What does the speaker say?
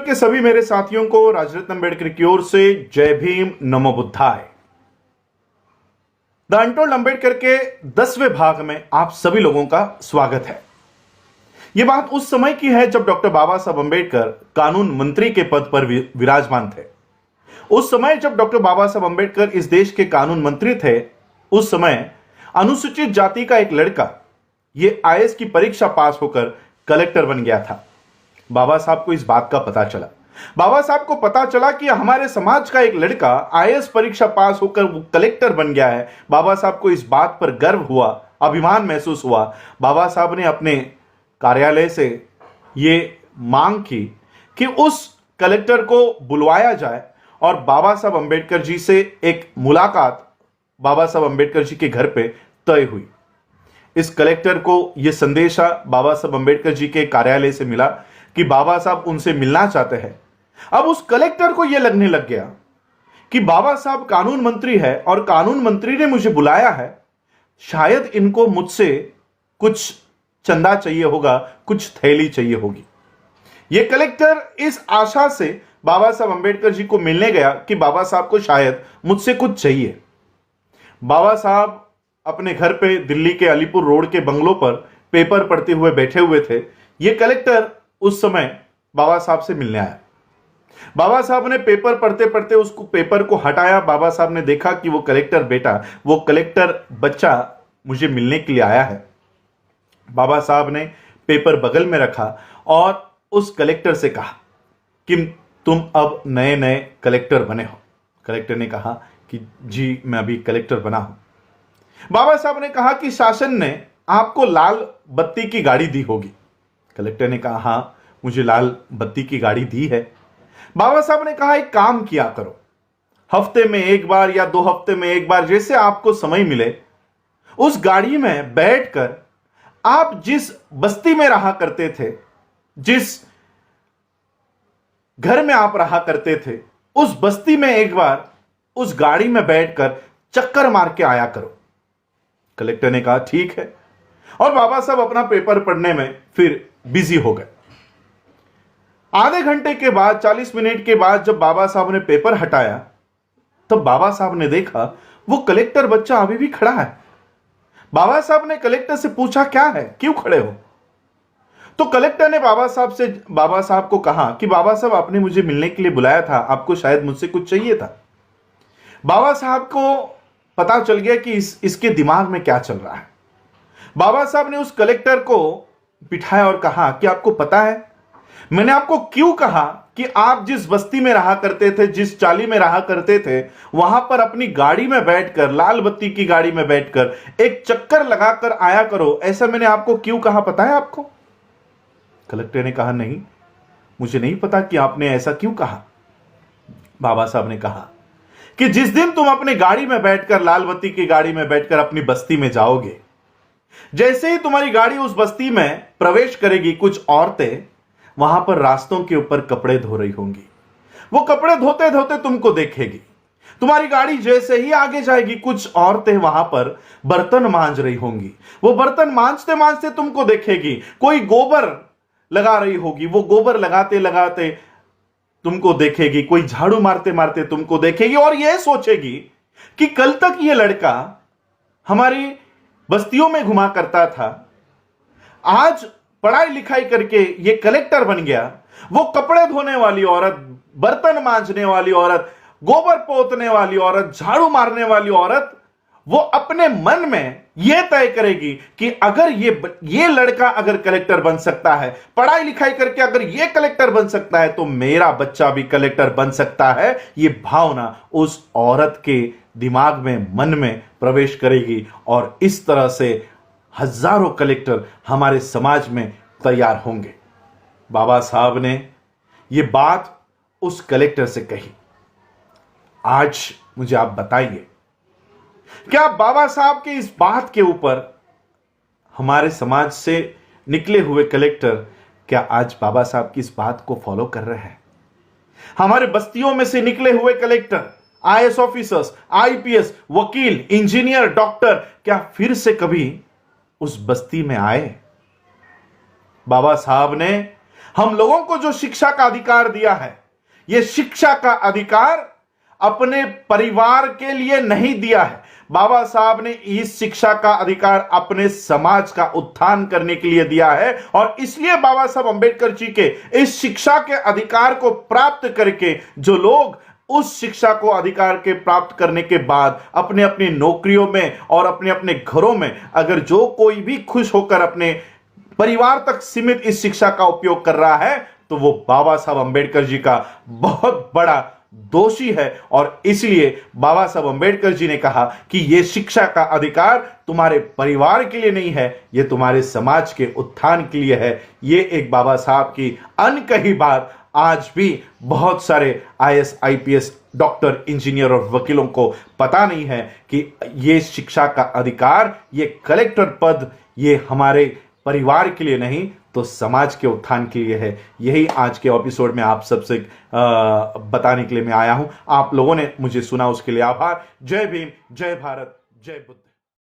के सभी मेरे साथियों को राजरत्न अम्बेडकर की ओर से जय भीम, नमो बुद्धाय। द अनटोल्ड अम्बेडकर के 10वें भाग में आप सभी लोगों का स्वागत है। यह बात उस समय की है जब डॉक्टर बाबा साहब अम्बेडकर कानून मंत्री के पद पर विराजमान थे। उस समय जब डॉक्टर बाबा साहब अम्बेडकर इस देश के कानून मंत्री थे, उस समय अनुसूचित जाति का एक लड़का यह आईएएस की परीक्षा पास होकर कलेक्टर बन गया था। बाबा साहब को इस बात का पता चला। बाबा साहब को पता चला कि हमारे समाज का एक लड़का आईएएस परीक्षा पास होकर वो कलेक्टर बन गया है। बाबा साहब को इस बात पर गर्व हुआ, अभिमान महसूस हुआ। बाबा साहब ने अपने कार्यालय से ये मांग की कि उस कलेक्टर को बुलवाया जाए और बाबा साहब अम्बेडकर जी से एक मुलाकात बाबा साहब अम्बेडकर जी के घर पे तय हुई। इस कलेक्टर को यह संदेशा बाबा साहब अम्बेडकर जी के कार्यालय से मिला कि बाबा साहब उनसे मिलना चाहते हैं। अब उस कलेक्टर को यह लगने लग गया कि बाबा साहब कानून मंत्री है और कानून मंत्री ने मुझे बुलाया है, शायद इनको मुझसे कुछ चंदा चाहिए होगा, कुछ थैली चाहिए होगी। यह कलेक्टर इस आशा से बाबा साहब अम्बेडकर जी को मिलने गया कि बाबा साहब को शायद मुझसे कुछ चाहिए। बाबा साहब अपने घर पे दिल्ली के अलीपुर रोड के बंगलों पर पेपर पढ़ते हुए बैठे हुए थे। यह कलेक्टर उस समय बाबा साहब से मिलने आया। बाबा साहब ने पेपर पढ़ते पढ़ते उसको पेपर को हटाया। बाबा साहब ने देखा कि वो कलेक्टर बेटा, वो कलेक्टर बच्चा मुझे मिलने के लिए आया है। बाबा साहब ने पेपर बगल में रखा और उस कलेक्टर से कहा कि तुम अब नए नए कलेक्टर बने हो। कलेक्टर ने कहा कि जी मैं अभी कलेक्टर बना हूं। बाबा साहब ने कहा कि शासन ने आपको लाल बत्ती की गाड़ी दी होगी। कलेक्टर ने कहा हां मुझे लाल बत्ती की गाड़ी दी है। बाबा साहब ने कहा एक काम किया करो, हफ्ते में एक बार या 2 हफ्ते में एक बार जैसे आपको समय मिले, उस गाड़ी में बैठकर आप जिस बस्ती में रहा करते थे, जिस घर में आप रहा करते थे, उस बस्ती में एक बार उस गाड़ी में बैठकर चक्कर मार के आया करो। कलेक्टर ने कहा ठीक है और बाबा साहब अपना पेपर पढ़ने में फिर बिजी हो गए। आधे घंटे के बाद, 40 मिनट के बाद जब बाबा साहब ने पेपर हटाया, तब बाबा साहब ने देखा वो कलेक्टर बच्चा अभी भी खड़ा है। बाबा साहब ने कलेक्टर से पूछा क्या है, क्यों खड़े हो? तो कलेक्टर ने बाबा साहब को कहा कि बाबा साहब आपने मुझे मिलने के लिए बुलाया था, आपको शायद मुझसे कुछ चाहिए था। बाबा साहब को पता चल गया कि इसके दिमाग में क्या चल रहा है। बाबा साहब ने उस कलेक्टर को बिठाया और कहा कि आपको पता है मैंने आपको क्यों कहा कि आप जिस बस्ती में रहा करते थे, जिस चाली में रहा करते थे, वहां पर अपनी गाड़ी में बैठकर, लाल बत्ती की गाड़ी में बैठकर एक चक्कर लगाकर आया करो, ऐसा मैंने आपको क्यों कहा, पता है आपको? कलेक्टर ने कहा नहीं, मुझे नहीं पता कि आपने ऐसा क्यों कहा। बाबा साहब ने कहा कि जिस दिन तुम अपनी गाड़ी में बैठकर, लाल बत्ती की गाड़ी में बैठकर अपनी बस्ती में जाओगे, जैसे ही तुम्हारी गाड़ी उस बस्ती में प्रवेश करेगी, कुछ औरतें वहां पर रास्तों के ऊपर कपड़े धो रही होंगी। वो कपड़े धोते धोते तुमको देखेगी। तुम्हारी गाड़ी जैसे ही आगे जाएगी, कुछ औरतें वहां पर बर्तन मांज रही होंगी। वो बर्तन मांजते मांजते तुमको देखेगी। कोई गोबर लगा रही होगी, वो गोबर लगाते लगाते तुमको देखेगी। कोई झाड़ू मारते मारते तुमको देखेगी और यह सोचेगी कि कल तक ये लड़का हमारी बस्तियों में घुमा करता था, आज पढ़ाई लिखाई करके ये कलेक्टर बन गया। वो कपड़े धोने वाली औरत, बर्तन मांजने वाली औरत, गोबर पोतने वाली औरत, झाड़ू मारने वाली औरत, वो अपने मन में यह तय करेगी कि अगर ये लड़का अगर कलेक्टर बन सकता है, पढ़ाई लिखाई करके अगर ये कलेक्टर बन सकता है, तो मेरा बच्चा भी कलेक्टर बन सकता है। ये भावना उस औरत के दिमाग में, मन में प्रवेश करेगी और इस तरह से हजारों कलेक्टर हमारे समाज में तैयार होंगे। बाबा साहब ने यह बात उस कलेक्टर से कही। आज मुझे आप बताइए, क्या बाबा साहब के इस बात के ऊपर हमारे समाज से निकले हुए कलेक्टर क्या आज बाबा साहब की इस बात को फॉलो कर रहे हैं? हमारे बस्तियों में से निकले हुए कलेक्टर, आईएएस ऑफिसर्स, आईपीएस, वकील, इंजीनियर, डॉक्टर क्या फिर से कभी उस बस्ती में आए? बाबा साहब ने हम लोगों को जो शिक्षा का अधिकार दिया है, यह शिक्षा का अधिकार अपने परिवार के लिए नहीं दिया है। बाबा साहब ने इस शिक्षा का अधिकार अपने समाज का उत्थान करने के लिए दिया है, और इसलिए बाबा साहब अंबेडकर जी के इस शिक्षा के अधिकार को प्राप्त करके जो लोग उस शिक्षा को अधिकार के प्राप्त करने के बाद अपने अपनी नौकरियों में और अपने अपने घरों में अगर जो कोई भी खुश होकर अपने परिवार तक सीमित इस शिक्षा का उपयोग कर रहा है, तो वो बाबा साहब अंबेडकर जी का बहुत बड़ा दोषी है। और इसलिए बाबा साहब अंबेडकर जी ने कहा कि यह शिक्षा का अधिकार तुम्हारे परिवार के लिए नहीं है, यह तुम्हारे समाज के उत्थान के लिए है। यह एक बाबा साहब की अनकही बात आज भी बहुत सारे आईएएस, आईपीएस, डॉक्टर, इंजीनियर और वकीलों को पता नहीं है कि यह शिक्षा का अधिकार, यह कलेक्टर पद, यह हमारे परिवार के लिए नहीं तो समाज के उत्थान के लिए है। यही आज के एपिसोड में आप सबसे बताने के लिए मैं आया हूं। आप लोगों ने मुझे सुना, उसके लिए आभार। जय भीम, जय भारत, जय बुद्ध।